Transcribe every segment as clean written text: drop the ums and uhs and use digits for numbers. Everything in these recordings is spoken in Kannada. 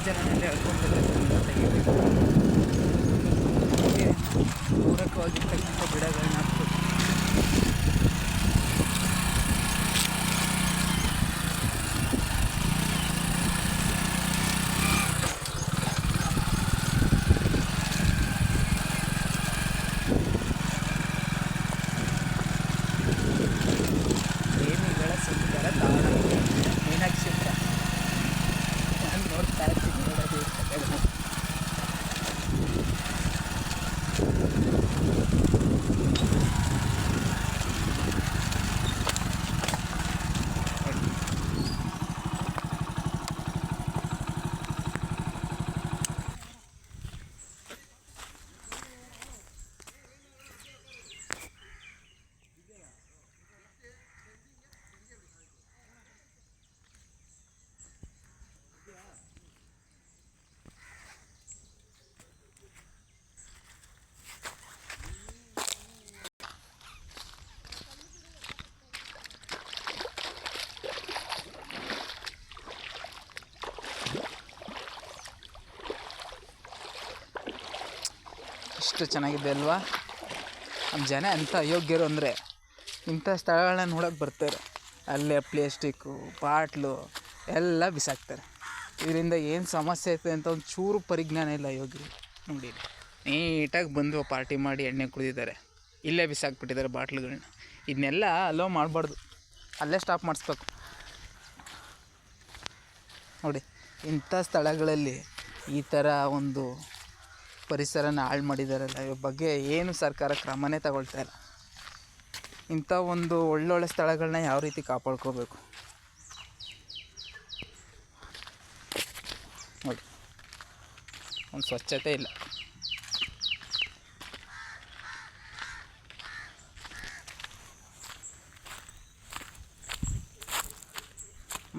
ಜನರಲ್ಲಿ ಹೇಳ್ಕೊಂಡು ತೆಗಿಬೇಕು. ಹೀಗೆ ಪೂರಕವಾಗಿರ್ತಕ್ಕಂಥ ಗಿಡಗಳನ್ನ ಹಾಕ್ಬೇಕು. ಪ್ರೇಮಿಗಳ ಸುಂದರ ತಾಣ ಮೀನಾಕ್ಷಿಪುರ. ನಾನು ನೋಡ್ತಾ ಇರ್ತೀನಿ, ನೋಡೋದು ಇರ್ತದೆ. ಎಷ್ಟು ಚೆನ್ನಾಗಿದೆ ಅಲ್ವಾ? ನಮ್ಮ ಜನ ಎಂಥ ಅಯೋಗ್ಯರು ಅಂದರೆ ಇಂಥ ಸ್ಥಳಗಳನ್ನ ನೋಡೋಕೆ ಬರ್ತಾರೆ, ಅಲ್ಲೇ ಪ್ಲಾಸ್ಟಿಕ್ಕು ಬಾಟ್ಲು ಎಲ್ಲ ಬಿಸಾಕ್ತಾರೆ. ಇದರಿಂದ ಏನು ಸಮಸ್ಯೆ ಐತೆ ಅಂತ ಒಂದು ಚೂರು ಪರಿಜ್ಞಾನ ಇಲ್ಲ ಅಯೋಗ್ಯರು. ನೋಡಿ, ನೀಟಾಗಿ ಬಂದು ಪಾರ್ಟಿ ಮಾಡಿ ಎಣ್ಣೆ ಕುಡಿದಿದ್ದಾರೆ, ಇಲ್ಲೇ ಬಿಸಾಕ್ಬಿಟ್ಟಿದ್ದಾರೆ ಬಾಟ್ಲುಗಳನ್ನ. ಇದನ್ನೆಲ್ಲ ಅಲೋ ಮಾಡಬಾರ್ದು, ಅಲ್ಲೇ ಸ್ಟಾಪ್ ಮಾಡಿಸ್ಬೇಕು. ನೋಡಿ, ಇಂಥ ಸ್ಥಳಗಳಲ್ಲಿ ಈ ಥರ ಒಂದು ಪರಿಸರನ ಹಾಳು ಮಾಡಿದಾರಲ್ಲ, ಇವ್ರ ಬಗ್ಗೆ ಏನು ಸರ್ಕಾರ ಕ್ರಮನೇ ತಗೊಳ್ತಾ ಇಲ್ಲ. ಇಂಥ ಒಂದು ಒಳ್ಳೊಳ್ಳೆ ಸ್ಥಳಗಳನ್ನ ಯಾವ ರೀತಿ ಕಾಪಾಡ್ಕೋಬೇಕು ನೋಡಿ, ಒಂದು ಸ್ವಚ್ಛತೆ ಇಲ್ಲ.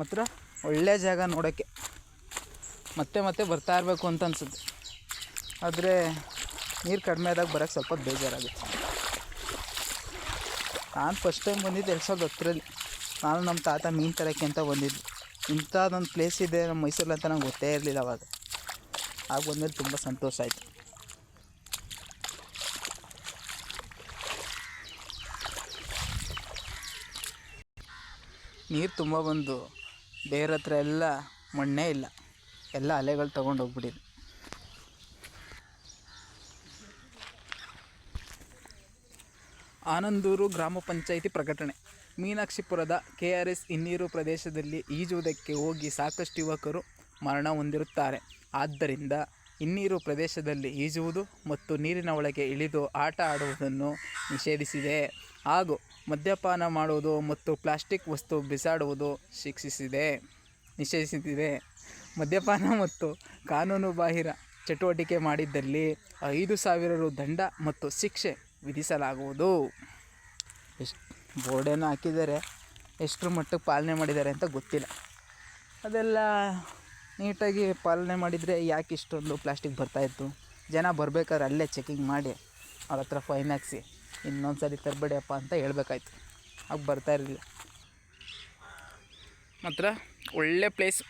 ಮಾತ್ರ ಒಳ್ಳೆಯ ಜಾಗ ನೋಡೋಕ್ಕೆ ಮತ್ತೆ ಮತ್ತೆ ಬರ್ತಾ ಇರಬೇಕು ಅಂತ ಅನಿಸುತ್ತೆ. ಆದರೆ ನೀರು ಕಡಿಮೆ ಆದಾಗ ಬರೋಕ್ಕೆ ಸ್ವಲ್ಪ ಬೇಜಾರಾಗುತ್ತೆ. ನಾನು ಫಸ್ಟ್ ಟೈಮ್ ಬಂದಿದ್ದು 2010ರಲ್ಲಿ. ನಾನು ನಮ್ಮ ತಾತ ಮೀನು ತರೋಕ್ಕೆ ಅಂತ ಬಂದಿದ್ದು. ಇಂಥದ್ದೊಂದು ಪ್ಲೇಸ್ ಇದೆ ನಮ್ಮ ಮೈಸೂರಲ್ಲಿ ಅಂತ ನಂಗೆ ಗೊತ್ತೇ ಇರಲಿಲ್ಲ ಅವಾಗ. ಆಗ ಬಂದಲ್ಲಿ ತುಂಬ ಸಂತೋಷ ಆಯಿತು. ನೀರು ತುಂಬ ಬಂದು ಬೇರೆ ಹತ್ರ ಎಲ್ಲ ಮಣ್ಣೇ ಇಲ್ಲ, ಎಲ್ಲ ಅಲೆಗಳು ತೊಗೊಂಡು ಹೋಗ್ಬಿಟ್ಟಿದೆ. ಆನಂದೂರು ಗ್ರಾಮ ಪಂಚಾಯಿತಿ ಪ್ರಕಟಣೆ. ಮೀನಾಕ್ಷಿಪುರದ KRS ಹಿನ್ನೀರು ಪ್ರದೇಶದಲ್ಲಿ ಈಜುವುದಕ್ಕೆ ಹೋಗಿ ಸಾಕಷ್ಟು ಯುವಕರು ಮರಣ ಹೊಂದಿರುತ್ತಾರೆ. ಆದ್ದರಿಂದ ಹಿನ್ನೀರು ಪ್ರದೇಶದಲ್ಲಿ ಈಜುವುದು ಮತ್ತು ನೀರಿನ ಒಳಗೆ ಇಳಿದು ಆಟ ಆಡುವುದನ್ನು ನಿಷೇಧಿಸಿದೆ. ಹಾಗೂ ಮದ್ಯಪಾನ ಮಾಡುವುದು ಮತ್ತು ಪ್ಲಾಸ್ಟಿಕ್ ವಸ್ತು ಬಿಸಾಡುವುದು ನಿಷೇಧಿಸಿದೆ. ಮದ್ಯಪಾನ ಮತ್ತು ಕಾನೂನುಬಾಹಿರ ಚಟುವಟಿಕೆ ಮಾಡಿದ್ದಲ್ಲಿ 5,000 ರು ದಂಡ ಮತ್ತು ಶಿಕ್ಷೆ ವಿಧಿಸಲಾಗುವುದು. ಎಷ್ಟು ಬೋರ್ಡೇನೋ ಹಾಕಿದ್ದಾರೆ, ಎಷ್ಟರ ಮಟ್ಟಕ್ಕೆ ಪಾಲನೆ ಮಾಡಿದ್ದಾರೆ ಅಂತ ಗೊತ್ತಿಲ್ಲ. ಅದೆಲ್ಲ ನೀಟಾಗಿ ಪಾಲನೆ ಮಾಡಿದರೆ ಯಾಕೆ ಇಷ್ಟೊಂದು ಪ್ಲಾಸ್ಟಿಕ್ ಬರ್ತಾಯಿತ್ತು? ಜನ ಬರಬೇಕಾದ್ರೆ ಅಲ್ಲೇ ಚೆಕಿಂಗ್ ಮಾಡಿ ಅವ್ರ ಹತ್ರ ಫೈನ್ ಹಾಕ್ಸಿ ಇನ್ನೊಂದು ಸರಿ ತರಬೇಡಿಯಪ್ಪ ಅಂತ ಹೇಳ್ಬೇಕಾಯ್ತು. ಆಗ ಬರ್ತಾಯಿರಲಿಲ್ಲ. ಮಾತ್ರ ಒಳ್ಳೆ ಪ್ಲೇಸ್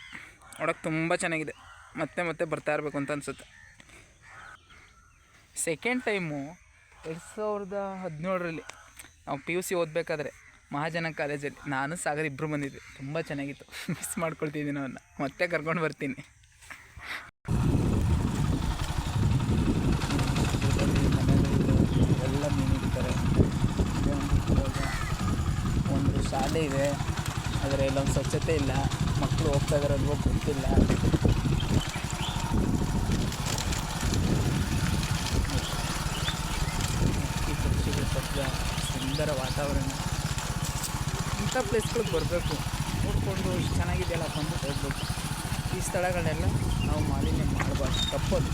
ನೋಡೋಕ್ಕೆ ತುಂಬ ಚೆನ್ನಾಗಿದೆ, ಮತ್ತೆ ಮತ್ತೆ ಬರ್ತಾ ಇರಬೇಕು ಅಂತ ಅನಿಸುತ್ತೆ. ಸೆಕೆಂಡ್ ಟೈಮು 2017ರಲ್ಲಿ ನಾವು PUC ಓದಬೇಕಾದ್ರೆ ಮಹಾಜನ ಕಾಲೇಜಲ್ಲಿ ನಾನು ಸಾಗರ್ ಇಬ್ಬರು ಬಂದಿದ್ವಿ. ತುಂಬ ಚೆನ್ನಾಗಿತ್ತು, ಮಿಸ್ ಮಾಡ್ಕೊಳ್ತಿದ್ದೀನಿ ಅವನ್ನ. ಮತ್ತೆ ಕರ್ಕೊಂಡು ಬರ್ತೀನಿ. ಎಲ್ಲ ಮೀನು ಹಿಡಿತಾರೆ. ಒಂದು ಶಾಲೆ ಇದೆ, ಆದರೆ ಇಲ್ಲೊಂದು ಸ್ವಚ್ಛತೆ ಇಲ್ಲ. ಮಕ್ಕಳು ಹೋಗ್ತಾ ಇದ್ದಾರೆ ಅಲ್ವೋ ಗೊತ್ತಿಲ್ಲ. ಸುಂದರ ವಾತಾವರಣ. ಇಂಥ ಪ್ಲೇಸ್ಗಳಿಗೆ ಬರಬೇಕು, ನೋಡಿಕೊಂಡು ಇಷ್ಟು ಚೆನ್ನಾಗಿದೆಯಲ್ಲ ಬಂದು ಹೋಗ್ಬೇಕು. ಈ ಸ್ಥಳಗಳನ್ನೆಲ್ಲ ನಾವು ಮಾಲಿನ್ಯ ಮಾಡಬಾರ್ದು, ತಪ್ಪದು.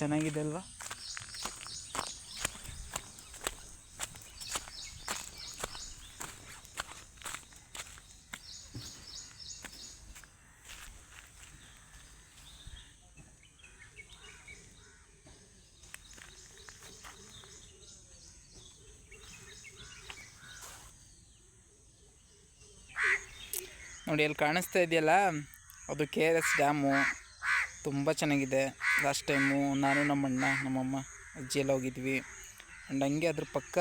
ಚೆನ್ನಾಗಿದೆ ಅಲ್ವಾ? ನೋಡಿ ಅಲ್ಲಿ ಕಾಣಿಸ್ತಾ ಇದೆಯಲ್ಲ, ಅದು KRS ಡ್ಯಾಮು. ತುಂಬ ಚೆನ್ನಾಗಿದೆ. ಲಾಸ್ಟ್ ಟೈಮು ನಾನು ನಮ್ಮಣ್ಣ ನಮ್ಮಮ್ಮ ಅಜ್ಜಿ ಎಲ್ಲ ಹೋಗಿದ್ವಿ. ಆ್ಯಂಡ್ ಹಂಗೆ ಅದ್ರ ಪಕ್ಕ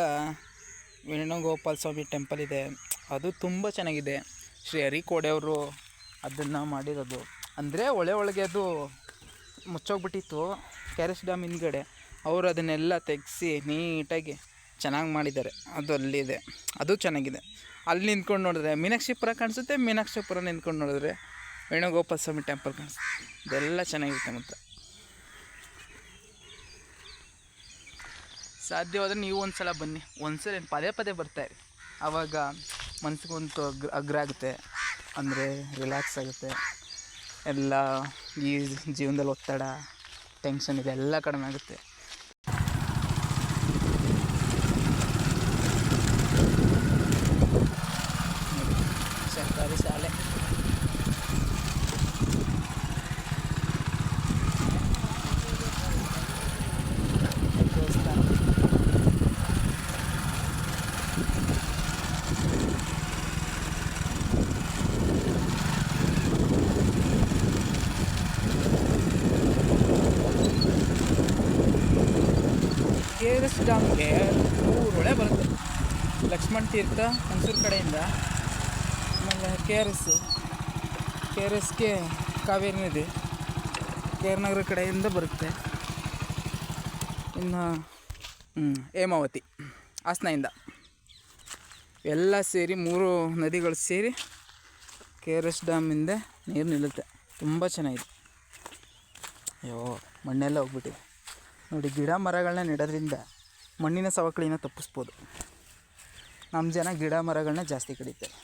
ವೇಣುಗೋಪಾಲ ಸ್ವಾಮಿ ಟೆಂಪಲ್ ಇದೆ, ಅದು ತುಂಬ ಚೆನ್ನಾಗಿದೆ. ಶ್ರೀ ಹರಿಕೋಡೆಯವರು ಅದನ್ನು ಮಾಡಿರೋದು. ಅಂದರೆ ಒಳಗೆ ಅದು ಮುಚ್ಚೋಗ್ಬಿಟ್ಟಿತ್ತು KRS ಡ್ಯಾಮ್ ಹಿಂದ್ಗಡೆ. ಅವರು ಅದನ್ನೆಲ್ಲ ತೆಗೆಸಿ ನೀಟಾಗಿ ಚೆನ್ನಾಗಿ ಮಾಡಿದ್ದಾರೆ. ಅದು ಅಲ್ಲಿದೆ, ಅದು ಚೆನ್ನಾಗಿದೆ. ಅಲ್ಲಿ ನಿಂತ್ಕೊಂಡು ನೋಡಿದ್ರೆ ಮೀನಾಕ್ಷಿಪುರ ಕಾಣಿಸುತ್ತೆ, ಮೀನಾಕ್ಷಿಪುರ ನಿಂತ್ಕೊಂಡು ನೋಡಿದ್ರೆ ವೇಣುಗೋಪಾಲ ಸ್ವಾಮಿ ಟೆಂಪಲ್ ಕಾಣಿಸುತ್ತೆ. ಇದೆಲ್ಲ ಚೆನ್ನಾಗಿರುತ್ತೆ. ಮತ್ತು ಸಾಧ್ಯವಾದರೆ ನೀವು ಒಂದು ಸಲ ಬನ್ನಿ, ಒಂದ್ಸಲ ಪದೇ ಬರ್ತಾಯಿರಿ. ಆವಾಗ ಮನಸ್ಸಿಗೊಂದು ಅಗ್ರ ಆಗುತ್ತೆ, ಅಂದರೆ ರಿಲ್ಯಾಕ್ಸ್ ಆಗುತ್ತೆ. ಎಲ್ಲ ಈ ಜೀವನದಲ್ಲಿ ಒತ್ತಡ, ಟೆನ್ಷನ್ ಇದೆಲ್ಲ ಕಡಿಮೆ ಆಗುತ್ತೆ. ಸರ್ಕಾರಿ ಶಾಲೆ ದೇವಸ್ಥಾನ. KRS ಡ್ಯಾಮ್ಗೆ ಊರೊಳೆ ಬರುತ್ತೆ. ಲಕ್ಷ್ಮಣ ತೀರ್ಥ ಮೈಸೂರು ಕಡೆಯಿಂದ, ಆಮೇಲೆ KRSಗೆ ಕಾವೇರಿ ನದಿ ಕೇರ್ನಗರ ಕಡೆಯಿಂದ ಬರುತ್ತೆ. ಇನ್ನು ಹೇಮಾವತಿ ಹಾಸನದಿಂದ ಎಲ್ಲ ಸೇರಿ 3 ನದಿಗಳು ಸೇರಿ KRS ಡ್ಯಾಮಿಂದ ನೀರು ನಿಲ್ಲುತ್ತೆ. ತುಂಬ ಚೆನ್ನಾಗಿದೆ. ಅಯ್ಯೋ ಮಣ್ಣೆಲ್ಲ ಹೋಗ್ಬಿಟ್ಟಿದೆ ನೋಡಿ. ಗಿಡ ಮರಗಳನ್ನ ನೆಡೋದ್ರಿಂದ ಮಣ್ಣಿನ ಸವಕಳಿನ ತಪ್ಪಿಸ್ಬೋದು. ನಮ್ಮ ಜನ ಗಿಡ ಮರಗಳನ್ನ ಜಾಸ್ತಿ ಕಡಿತಾರೆ.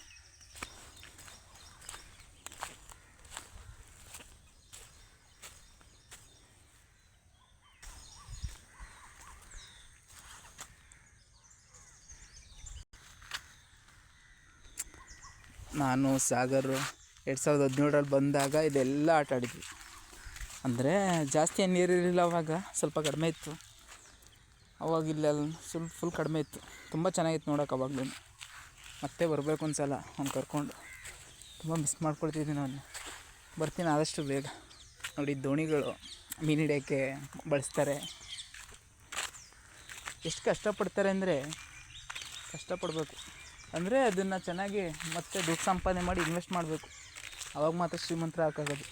ನಾನು ಸಾಗರ್ 2017ರಲ್ಲಿ ಬಂದಾಗ ಇದೆಲ್ಲ ಆಟ ಆಡಿದ್ವಿ. ಅಂದರೆ ಜಾಸ್ತಿ ನೀರಿರಲಿಲ್ಲ, ಅವಾಗ ಸ್ವಲ್ಪ ಕಡಿಮೆ ಇತ್ತು. ಅವಾಗಿಲ್ಲ ಫುಲ್ ಕಡಿಮೆ ಇತ್ತು. ತುಂಬ ಚೆನ್ನಾಗಿತ್ತು ನೋಡೋಕೆ. ಅವಾಗಲೂ ಮತ್ತೆ ಬರಬೇಕು ಒಂದು ಸಲ ಅವ್ನು ಕರ್ಕೊಂಡು. ತುಂಬ ಮಿಸ್ ಮಾಡ್ಕೊಳ್ತಿದ್ದೀನಿ ನಾನು. ಬರ್ತೀನಿ ಆದಷ್ಟು ಬೇಗ. ನೋಡಿ ದೋಣಿಗಳು ಮೀನು ಹಿಡಿಯೋಕ್ಕೆ ಬಳಸ್ತಾರೆ. ಎಷ್ಟು ಕಷ್ಟಪಡ್ತಾರೆ ಅಂದರೆ ಕಷ್ಟಪಡಬೇಕು. ಅಂದರೆ ಅದನ್ನು ಚೆನ್ನಾಗಿ ಮತ್ತೆ ದುಡ್ಡು ಸಂಪಾದನೆ ಮಾಡಿ ಇನ್ವೆಸ್ಟ್ ಮಾಡಬೇಕು. ಅವಾಗ ಮಾತ್ರ ಶ್ರೀಮಂತರ ಹಾಕಾಗೋದು,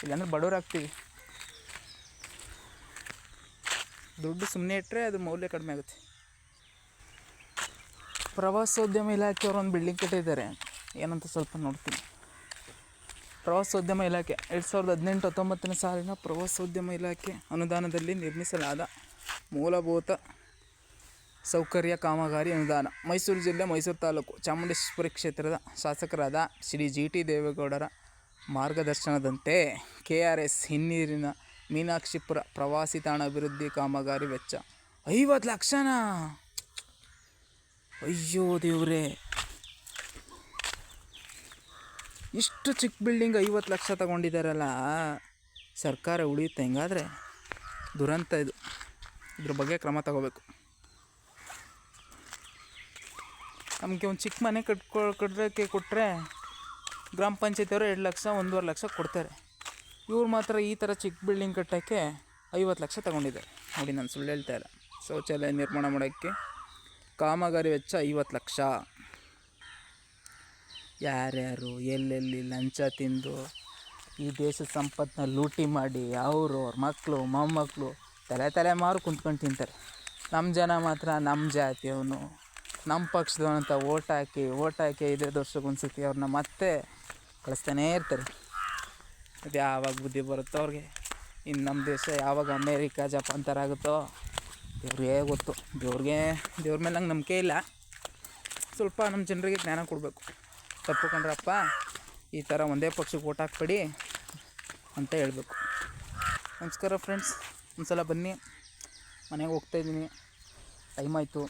ಇಲ್ಲಾಂದ್ರೆ ಬಡವ್ರು ಆಗ್ತೀವಿ. ದುಡ್ಡು ಸುಮ್ಮನೆ ಇಟ್ಟರೆ ಅದು ಮೌಲ್ಯ ಕಡಿಮೆ ಆಗುತ್ತೆ. ಪ್ರವಾಸೋದ್ಯಮ ಇಲಾಖೆಯವರು ಒಂದು ಬಿಲ್ಡಿಂಗ್ ಕಟ್ಟಿದ್ದಾರೆ, ಏನಂತ ಸ್ವಲ್ಪ ನೋಡ್ತೀನಿ. ಪ್ರವಾಸೋದ್ಯಮ ಇಲಾಖೆ 2018-19 ಸಾಲಿನ ಪ್ರವಾಸೋದ್ಯಮ ಇಲಾಖೆ ಅನುದಾನದಲ್ಲಿ ನಿರ್ಮಿಸಲಾದ ಮೂಲಭೂತ ಸೌಕರ್ಯ ಕಾಮಗಾರಿ ಅನುದಾನ. ಮೈಸೂರು ಜಿಲ್ಲೆ, ಮೈಸೂರು ತಾಲೂಕು, ಚಾಮುಂಡೇಶ್ವರಿ ಕ್ಷೇತ್ರದ ಶಾಸಕರಾದ ಶ್ರೀ GT ದೇವೇಗೌಡರ ಮಾರ್ಗದರ್ಶನದಂತೆ KRS ಹಿನ್ನೀರಿನ ಮೀನಾಕ್ಷಿಪುರ ಪ್ರವಾಸಿ ತಾಣ ಅಭಿವೃದ್ಧಿ ಕಾಮಗಾರಿ ವೆಚ್ಚ 50 ಲಕ್ಷನಾ? ಅಯ್ಯೋ ದೇವ್ರೇ, ಇಷ್ಟು ಚಿಕ್ಕ ಬಿಲ್ಡಿಂಗ್ 50 ಲಕ್ಷ ತಗೊಂಡಿದ್ದಾರಲ್ಲ. ಸರ್ಕಾರ ಉಳಿಯುತ್ತೆ ಹೆಂಗಾದರೆ? ದುರಂತ ಇದು. ಇದ್ರ ಬಗ್ಗೆ ಕ್ರಮ ತಗೋಬೇಕು. ನಮಗೆ ಒಂದು ಚಿಕ್ಕ ಮನೆ ಕಟ್ಟೋಕ್ಕೆ ಕೊಟ್ಟರೆ ಗ್ರಾಮ ಪಂಚಾಯತಿಯವರು 2 ಲಕ್ಷ 1.5 ಲಕ್ಷ ಕೊಡ್ತಾರೆ. ಇವ್ರು ಮಾತ್ರ ಈ ಥರ ಚಿಕ್ಕ ಬಿಲ್ಡಿಂಗ್ ಕಟ್ಟೋಕ್ಕೆ 50 ಲಕ್ಷ ತಗೊಂಡಿದ್ದಾರೆ. ನೋಡಿ, ನಾನು ಸುಳ್ಳು ಹೇಳ್ತಾ ಇಲ್ಲ. ಶೌಚಾಲಯ ನಿರ್ಮಾಣ ಮಾಡೋಕ್ಕೆ ಕಾಮಗಾರಿ ವೆಚ್ಚ 50 ಲಕ್ಷ. ಯಾರ್ಯಾರು ಎಲ್ಲೆಲ್ಲಿ ಲಂಚ ತಿಂದು ಈ ದೇಶದ ಸಂಪತ್ತನ್ನ ಲೂಟಿ ಮಾಡಿ ಅವರು ಅವ್ರ ಮಕ್ಕಳು ಮೊಮ್ಮಕ್ಕಳು ತಲೆಮಾರು ಕುಂತ್ಕೊಂಡು ತಿಂತಾರೆ. ನಮ್ಮ ಜನ ಮಾತ್ರ ನಮ್ಮ ಜಾತಿಯವನು, ನಮ್ಮ ಪಕ್ಷದವನು ಅಂತ ಓಟ್ ಹಾಕಿ 5 ವರ್ಷಕ್ಕೆ ಒಂದು ಸತಿ ಅವ್ರನ್ನ ಮತ್ತೆ ಕಳಿಸ್ತಾನೇ ಇರ್ತಾರೆ. ಅದು ಯಾವಾಗ ಬುದ್ಧಿ ಬರುತ್ತೋ ಅವ್ರಿಗೆ. ಇನ್ನು ನಮ್ಮ ದೇಶ ಯಾವಾಗ ಅಮೇರಿಕಾ ಜಪಾನ್ ಥರ ಆಗುತ್ತೋ ದೇವ್ರಿಗೆ ಗೊತ್ತು. ದೇವ್ರ ಮೇಲೆ ನಂಗೆ ನಂಬಿಕೆ ಇಲ್ಲ. ಸ್ವಲ್ಪ ನಮ್ಮ ಜನರಿಗೆ ಜ್ಞಾನ ಕೊಡಬೇಕು. ತಪ್ಪು ಕಂಡ್ರಪ್ಪ, ಈ ಥರ ಒಂದೇ ಪಕ್ಷಕ್ಕೆ ಓಟ್ ಹಾಕ್ಬೇಡಿ ಅಂತ ಹೇಳಬೇಕು. ನಮಸ್ಕಾರ ಫ್ರೆಂಡ್ಸ್, ಒಂದು ಸಲ ಬನ್ನಿ. ಮನೆಗೆ ಹೋಗ್ತಾಯಿದ್ದೀನಿ, ಟೈಮ್ ಆಯಿತು.